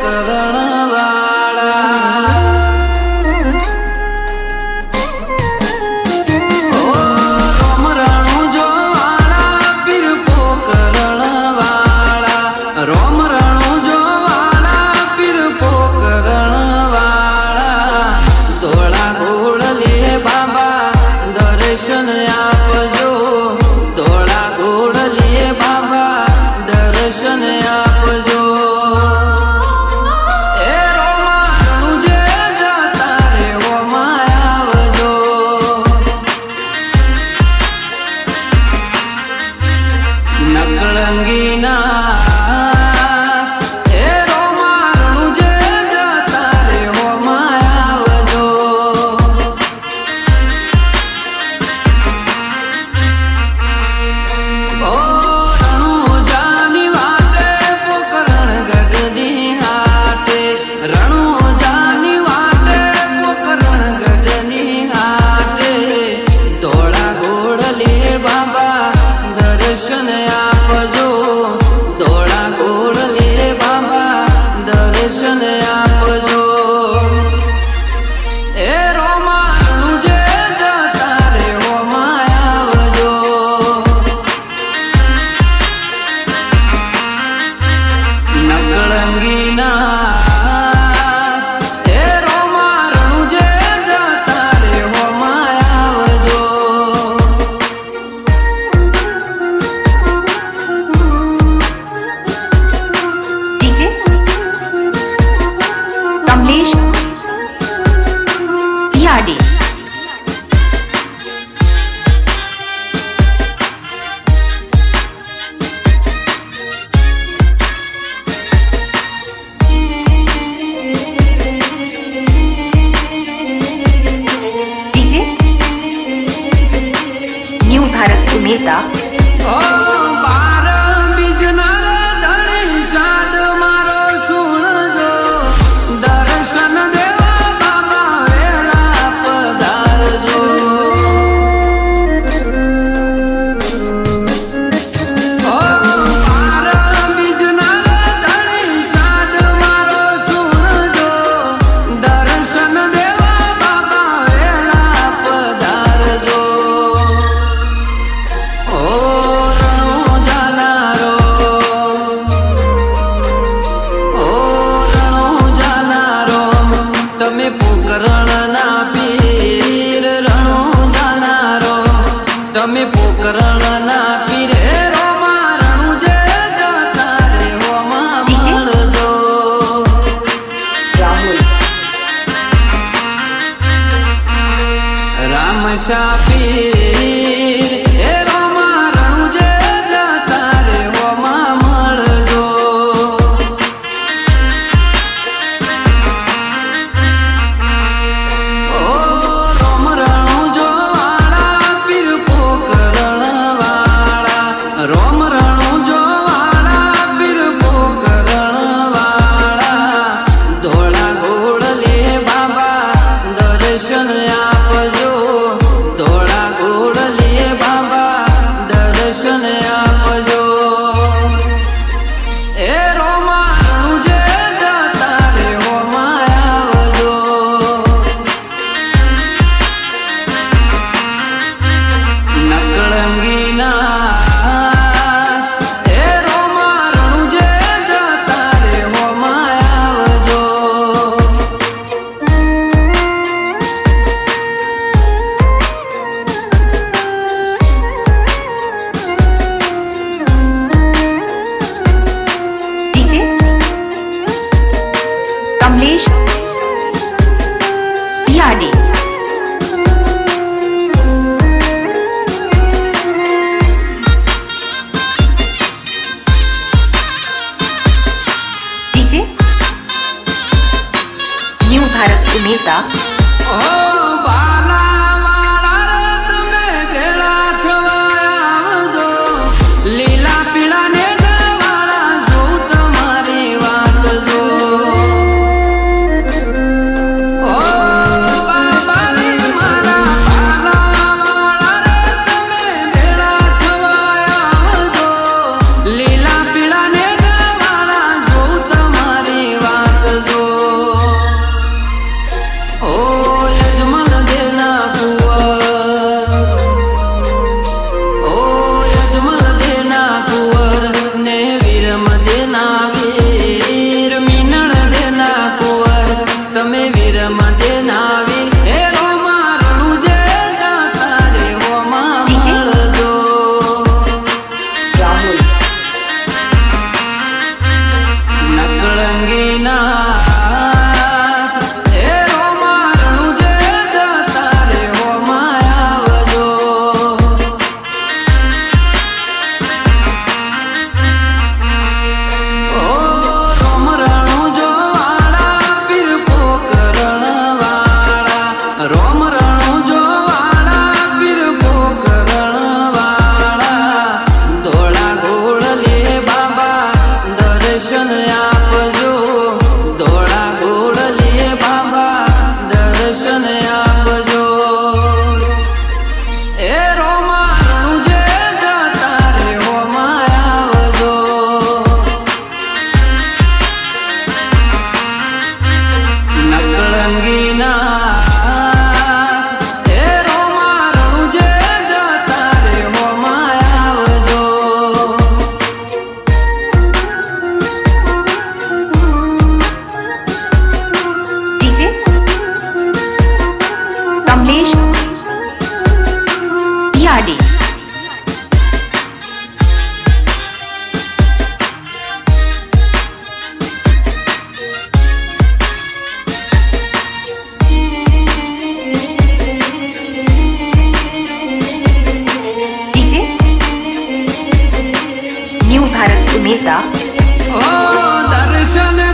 પોકરણ વાળા રોમ રણું જો વાળા પીર પોકરણ વાળા રોમ રણું જો વાળા પીર પોકરણ વાળા ધોળા ઘોડલે બાબા દર્શન આપજો ધોળા ઘોડલે બાબા દર્શન આપજો એ રોમાણું જે જતા રે ઓમાં આવજો નકળંગીના એ રોમાણું જે જતા રે ઓમાં આવજો દર્શન આપજો ધોળા ઘોડલે બાબા દર્શન આપજો એ રોમાણું જે જતા રે ઓમાં આવજો નકળંગીના એ રોમાણું જે જતા રે ઓમાં આવજો कमलेश पियाडी डीजे न्यू भारत उमेदा ઓ બાર બીજના ધણી સાદ મારો સુણજો દર્શન દેવા બાબા વેલા પધારજો ઓ બાર બીજના ધણી સાદ મારો સુણજો દર્શન દેવા બાબા વેલા પધારજો ઓ રણો જાનારો ઓ રણો જાનારો તમે પોકરણના પીર રણો જાનારો તમે પોકરણના પીર હે રોમા રણું જે જતા રે ઓમાં મળજો राहुल રામ પીર હે રોમા રણું જે જતા રે ઓમાં મળજો ઓ રોમ રણું જો વાળા પીર પોકરણ વાળા રોમ રણું જો વાળા પીર પોકરણ વાળા ધોળા ઘોડલે બાબા દર્શન આપજો ધોળા ઘોડલે બાબા દર્શન આપજો એ રોમાણું જે જતા રે ઓમાં આવજો નકળંગીના એ રોમાણું જે જતા રે ઓમાં આવજો DJ Kamlesh Piyadi DJ new Bharat Umeda ઓ બાલા વાળા રે તમે ભેળા થવા આવજો લીલા પીળા ને વાળા જોઉં તમારી વાત જો ઓ બાબા રે મારા બાલા વાળા રે તમે ભેળા થવા આવજો લીલા પીળા ને વાળા જોઉં તમારી વાત ઉમેદા ઓ દર્શન